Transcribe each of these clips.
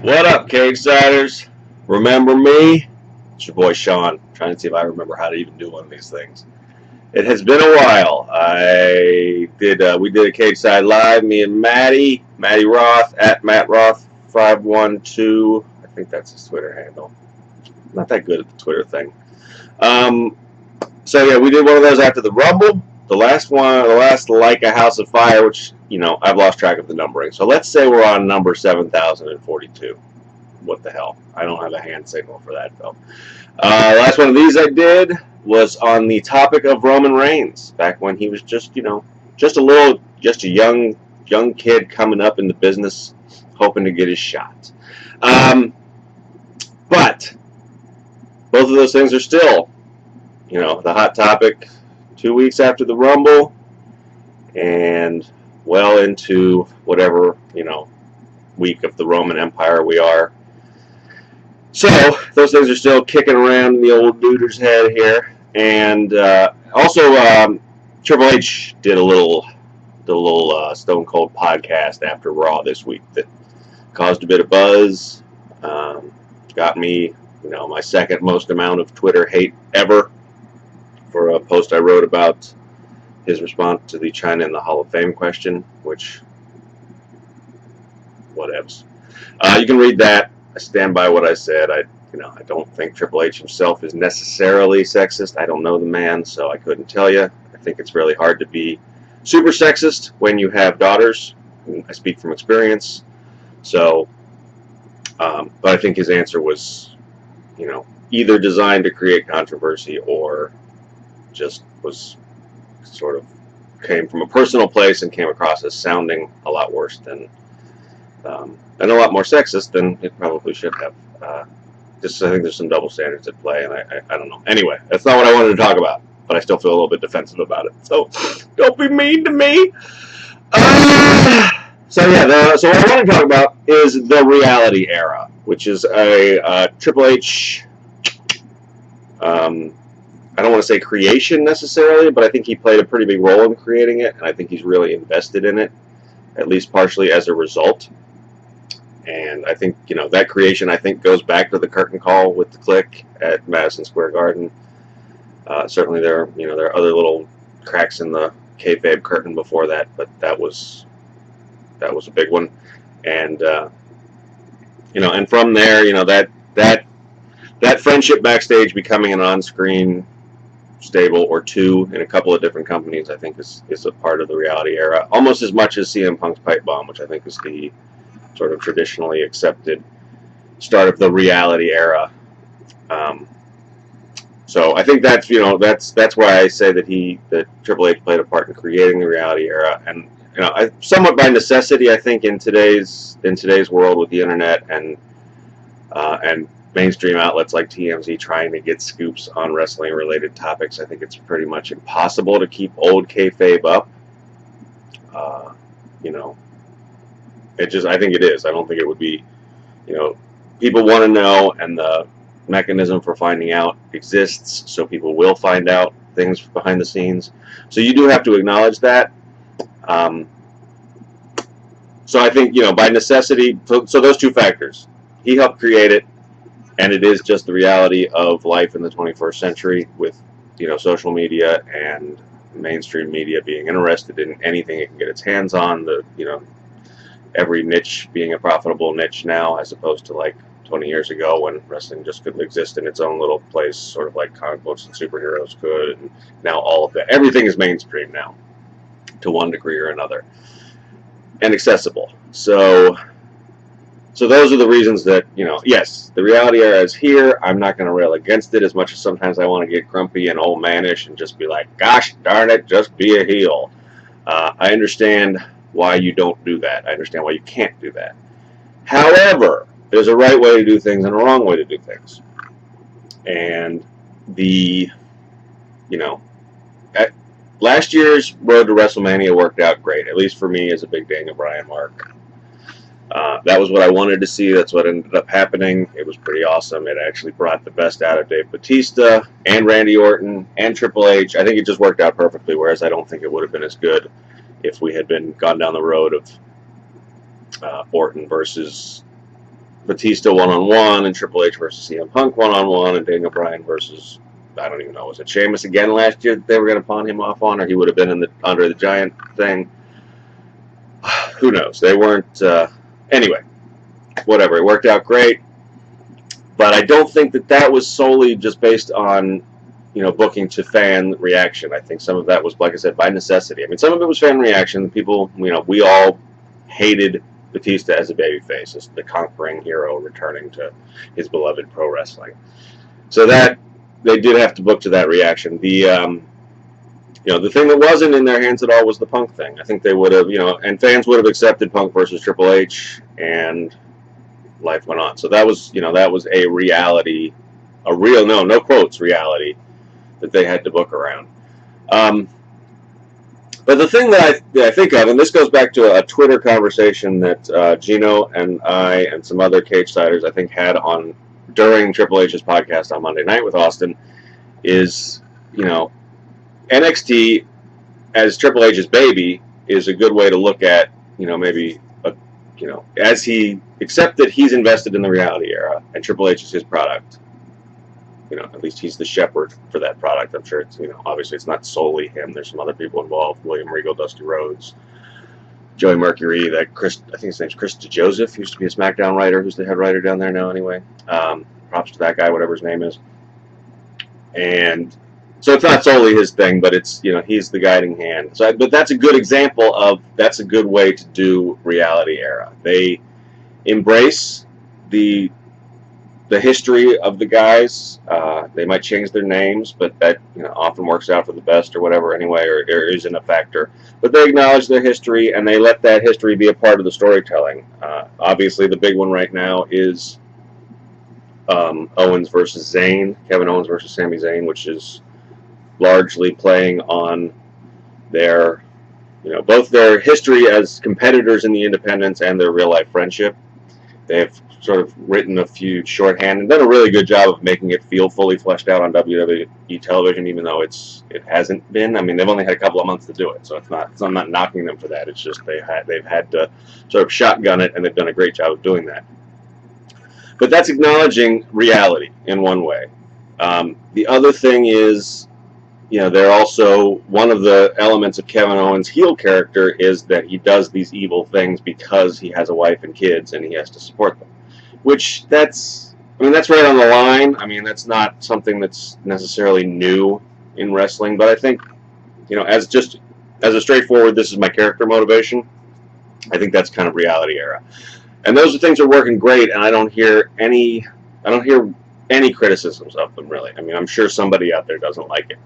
What up, Cagesiders? Remember me? It's your boy Sean. Trying to see if I remember how to even do one of these things. It has been a while. We did a Cageside Live, me and Matty Roth at Matt Roth 512. I think that's his Twitter handle. Not that good at the Twitter thing. So yeah, we did one of those after the Rumble. The last like a House Afire, which, I've lost track of the numbering. So let's say we're on number 7,042. What the hell? I don't have a hand signal for that, though. Last one of these I did was on the topic of Roman Reigns, back when he was just a young kid coming up in the business, hoping to get his shot. But both of those things are still, the hot topic 2 weeks after the Rumble, and well into whatever, week of the Roman Empire we are. So those things are still kicking around in the old duder's head here, and also Triple H did a little Stone Cold podcast after Raw this week that caused a bit of buzz, got me, my second most amount of Twitter hate ever for a post I wrote about his response to the China in the Hall of Fame question, which, whatevs. You can read that. I stand by what I said. I don't think Triple H himself is necessarily sexist. I don't know the man, so I couldn't tell you. I think it's really hard to be super sexist when you have daughters. I speak from experience. So, but I think his answer was, either designed to create controversy or just was sort of came from a personal place and came across as sounding a lot worse than and a lot more sexist than it probably should have. I think there's some double standards at play, and I don't know. Anyway, that's not what I wanted to talk about, but I still feel a little bit defensive about it. So don't be mean to me. So what I want to talk about is the reality era, which is a Triple H. I don't want to say creation necessarily, but I think he played a pretty big role in creating it, and I think he's really invested in it, at least partially as a result. And I think, that creation, I think, goes back to the curtain call with the Click at Madison Square Garden. Certainly there are other little cracks in the kayfabe curtain before that, but that was a big one. And, and from there, that friendship backstage becoming an on-screen stable or two in a couple of different companies, I think is a part of the reality era, almost as much as CM Punk's pipe bomb, which I think is the sort of traditionally accepted start of the reality era. So I think that's why I say that Triple H played a part in creating the reality era, and somewhat by necessity. I think in today's world with the internet and mainstream outlets like TMZ trying to get scoops on wrestling related topics, I think it's pretty much impossible to keep old kayfabe up. I think it is. I don't think it would be, people want to know, and the mechanism for finding out exists, so people will find out things behind the scenes. So you do have to acknowledge that. So I think, by necessity, so those two factors, he helped create it, and it is just the reality of life in the 21st century with, social media and mainstream media being interested in anything it can get its hands on, every niche being a profitable niche now, as opposed to like 20 years ago when wrestling just couldn't exist in its own little place, sort of like comic books and superheroes could. And now all of that, everything is mainstream now to one degree or another, and accessible. So those are the reasons that, yes, the reality era is here. I'm not going to rail against it as much as sometimes I want to get grumpy and old manish and just be like, gosh darn it, just be a heel. I understand why you don't do that. I understand why you can't do that. However, there's a right way to do things and a wrong way to do things. And last year's road to WrestleMania worked out great, at least for me as a big Daniel Bryan mark. That was what I wanted to see. That's what ended up happening. It was pretty awesome. It actually brought the best out of Dave Bautista and Randy Orton and Triple H. I think it just worked out perfectly, whereas I don't think it would have been as good if we had gone down the road of Orton versus Batista one-on-one, and Triple H versus CM Punk one-on-one, and Daniel Bryan versus, I don't even know, was it Sheamus again last year that they were going to pawn him off on, or he would have been in the Andre the Giant thing? Who knows? They weren't. Anyway, whatever. It worked out great, but I don't think that was solely just based on, booking to fan reaction. I think some of that was, like I said, by necessity. I mean, some of it was fan reaction. People, we all hated Batista as a babyface, as the conquering hero returning to his beloved pro wrestling. So that they did have to book to that reaction. The the thing that wasn't in their hands at all was the Punk thing. I think they would have, and fans would have accepted Punk versus Triple H, and life went on. So that was, that was a reality, a real, no quotes, reality that they had to book around. But the thing that I think of, and this goes back to a Twitter conversation that Gino and I and some other Cagesiders I think had on during Triple H's podcast on Monday night with Austin, is, NXT as Triple H's baby is a good way to look at, maybe, as he, except that he's invested in the reality era and Triple H is his product. At least he's the shepherd for that product. I'm sure it's, obviously it's not solely him. There's some other people involved. William Regal, Dusty Rhodes, Joey Mercury, I think his name's Chris DeJoseph, used to be a SmackDown writer, who's the head writer down there now anyway. Props to that guy, whatever his name is. And so it's not solely his thing, but it's, he's the guiding hand. So, but that's a good example of, that's a good way to do reality era. They embrace the history of the guys. They might change their names, but that often works out for the best or whatever anyway, or isn't a factor. But they acknowledge their history, and they let that history be a part of the storytelling. Obviously, the big one right now is Owens versus Zayn, Kevin Owens versus Sami Zayn, which is largely playing on their, both their history as competitors in the independents and their real-life friendship. They've sort of written a few shorthand and done a really good job of making it feel fully fleshed out on WWE television, even though it hasn't been. I mean, they've only had a couple of months to do it, so I'm not knocking them for that. It's just they've had to sort of shotgun it, and they've done a great job of doing that. But that's acknowledging reality in one way. The other thing is, they're also, one of the elements of Kevin Owens' heel character is that he does these evil things because he has a wife and kids and he has to support them. Which that's right on the line. I mean, that's not something that's necessarily new in wrestling, but I think, as a straightforward, this is my character motivation, I think that's kind of reality era. And those things are working great, and I don't hear any criticisms of them, really. I mean, I'm sure somebody out there doesn't like it,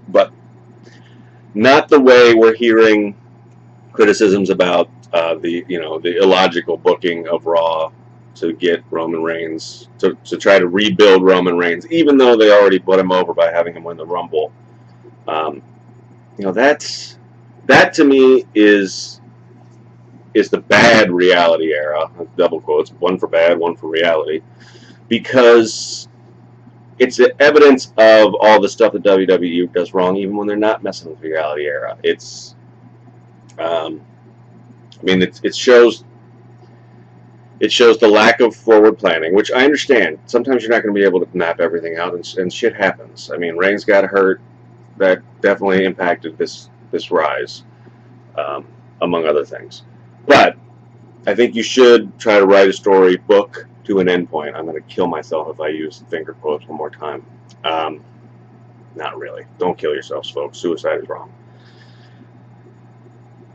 but not the way we're hearing criticisms about the illogical booking of Raw to get Roman Reigns, to try to rebuild Roman Reigns, even though they already put him over by having him win the Rumble. That to me is the bad reality era, double quotes, one for bad, one for reality, because it's the evidence of all the stuff that WWE does wrong, even when they're not messing with the reality era. It shows the lack of forward planning, which I understand. Sometimes you're not going to be able to map everything out, and shit happens. I mean, Reigns got hurt. That definitely impacted this rise, among other things. But I think you should try to write a story book to an endpoint. I'm going to kill myself if I use finger quotes one more time. Not really. Don't kill yourselves, folks. Suicide is wrong.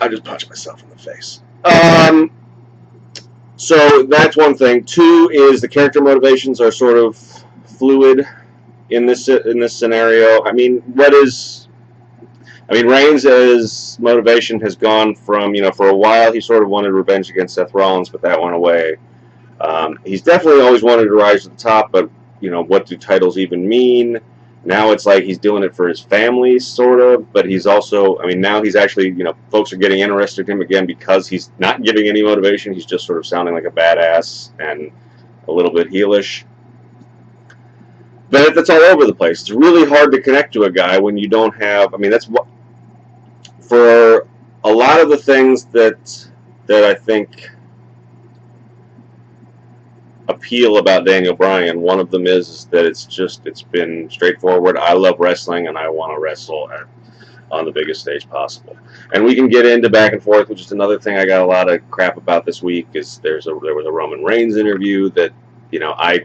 I just punched myself in the face. So that's one thing. Two is the character motivations are sort of fluid in this scenario. Reigns' motivation has gone from, for a while he sort of wanted revenge against Seth Rollins, but that went away. He's definitely always wanted to rise to the top, but, what do titles even mean? Now it's like he's doing it for his family, sort of, but he's also, now he's actually, folks are getting interested in him again because he's not giving any motivation. He's just sort of sounding like a badass and a little bit heelish. But that's all over the place. It's really hard to connect to a guy when you don't have, that's what, for a lot of the things that I think appeal about Daniel Bryan. One of them is that it's been straightforward. I love wrestling and I want to wrestle on the biggest stage possible. And we can get into back and forth, which is another thing I got a lot of crap about this week. Is there was a Roman Reigns interview that I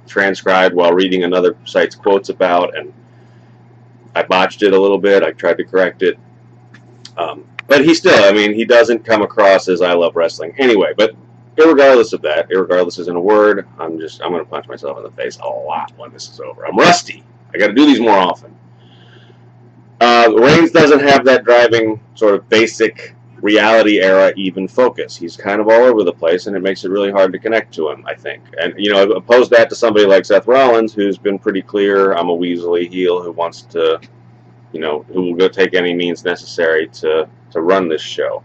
transcribed while reading another site's quotes about, and I botched it a little bit. I tried to correct it. But he still, I mean, he doesn't come across as I love wrestling anyway. But irregardless of that, irregardless isn't a word, I'm going to punch myself in the face a lot when this is over. I'm rusty. I got to do these more often. Reigns doesn't have that driving sort of basic reality era even focus. He's kind of all over the place, and it makes it really hard to connect to him, I think. And, oppose that to somebody like Seth Rollins, who's been pretty clear, I'm a Weasley heel who wants to, who will go take any means necessary to run this show.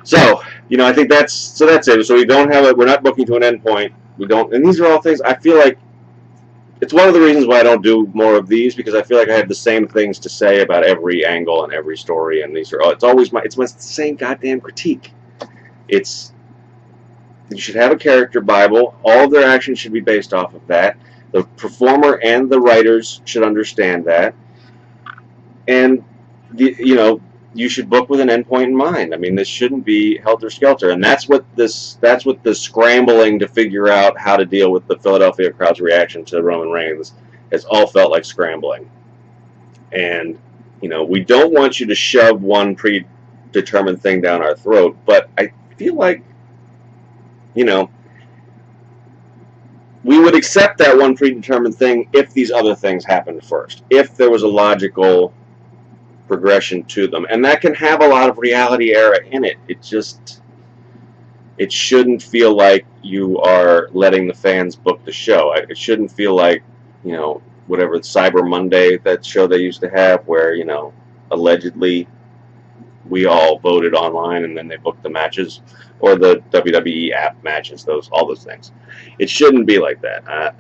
So, I think that's it. So we don't have we're not booking to an end point. We don't, and these are all things I feel like it's one of the reasons why I don't do more of these, because I feel like I have the same things to say about every angle and every story, and it's always it's the same goddamn critique. You should have a character Bible. All of their actions should be based off of that. The performer and the writers should understand that, and you should book with an endpoint in mind. I mean, this shouldn't be helter-skelter, and that's what the scrambling to figure out how to deal with the Philadelphia crowd's reaction to Roman Reigns has all felt like scrambling. And, we don't want you to shove one predetermined thing down our throat, but I feel like, we would accept that one predetermined thing if these other things happened first, if there was a logical progression to them, and that can have a lot of reality error in it. It shouldn't feel like you are letting the fans book the show. It shouldn't feel like whatever Cyber Monday, that show they used to have, where allegedly we all voted online and then they booked the matches, or the WWE app matches, all those things. It shouldn't be like that.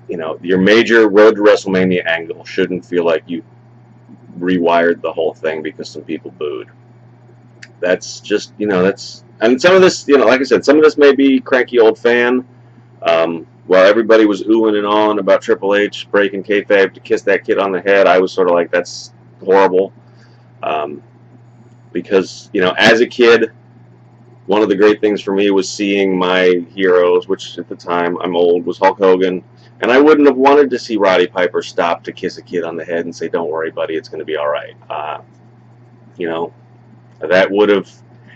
Your major Road to WrestleMania angle shouldn't feel like you rewired the whole thing because some people booed. That's just, and some of this, like I said, some of this may be cranky old fan. While everybody was oohing and ahhing about Triple H breaking kayfabe to kiss that kid on the head, I was sort of like, that's horrible. Because, as a kid, one of the great things for me was seeing my heroes, which at the time, I'm old, was Hulk Hogan. And I wouldn't have wanted to see Roddy Piper stop to kiss a kid on the head and say, don't worry, buddy, it's going to be all right. That would have,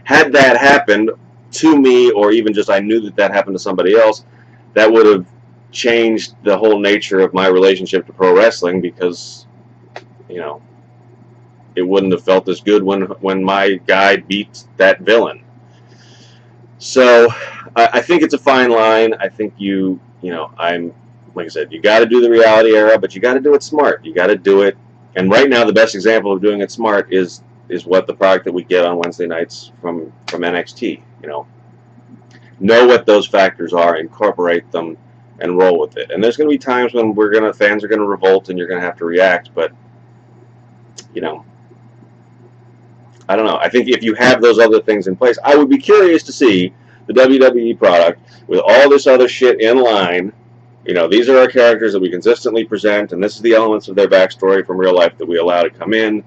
had that happened to me, or even just I knew that happened to somebody else, that would have changed the whole nature of my relationship to pro wrestling, because, it wouldn't have felt as good when my guy beat that villain. So I think it's a fine line. I think like I said, you got to do the reality era, but you got to do it smart. You got to do it. And right now, the best example of doing it smart is what the product that we get on Wednesday nights from NXT. Know what those factors are, incorporate them, and roll with it. And there's going to be times when fans are going to revolt, and you're going to have to react. But I don't know. I think if you have those other things in place, I would be curious to see the WWE product with all this other shit in line. These are our characters that we consistently present, and this is the elements of their backstory from real life that we allow to come in,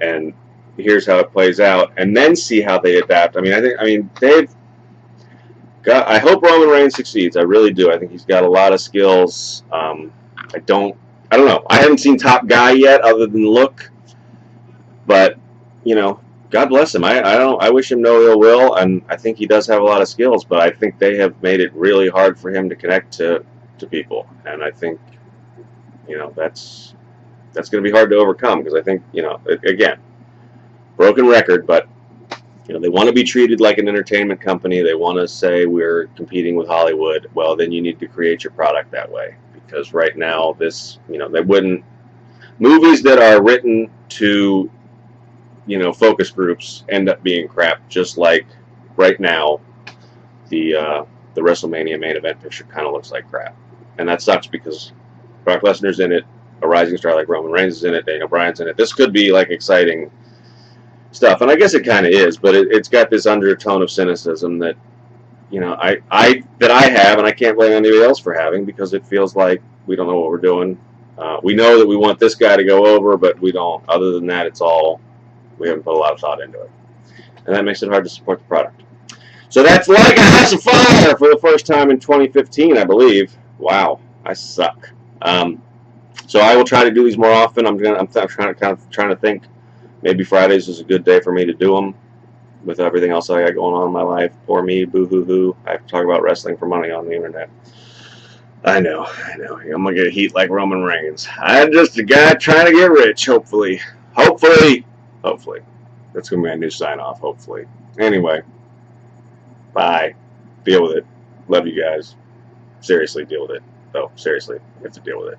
and here's how it plays out, and then see how they adapt. I hope Roman Reigns succeeds. I really do. I think he's got a lot of skills. I don't know. I haven't seen Top Guy yet, other than look, but God bless him. I wish him no ill will, and I think he does have a lot of skills, but I think they have made it really hard for him to connect to people, and I think that's going to be hard to overcome, because I think again, broken record, but they want to be treated like an entertainment company. They want to say we're competing with Hollywood. Well, then you need to create your product that way, because right now they wouldn't, movies that are written to focus groups end up being crap, just like right now the WrestleMania main event picture kind of looks like crap. And that sucks, because Brock Lesnar's in it, a rising star like Roman Reigns is in it, Daniel Bryan's in it. This could be like exciting stuff, and I guess it kind of is, but it's got this undertone of cynicism that you know, I have, and I can't blame anybody else for having, because it feels like we don't know what we're doing. We know that we want this guy to go over, but we don't. Other than that, we haven't put a lot of thought into it, and that makes it hard to support the product. So that's like a House of Fire for the first time in 2015, I believe. Wow, I suck. So I will try to do these more often. I'm trying to think. Maybe Fridays is a good day for me to do them. With everything else I got going on in my life, poor me, boo hoo hoo. I have to talk about wrestling for money on the internet. I know. I'm gonna get heat like Roman Reigns. I'm just a guy trying to get rich. Hopefully. That's gonna be my new sign off. Hopefully. Anyway, bye. Deal with it. Love you guys. Seriously, deal with it. Oh, seriously, you have to deal with it.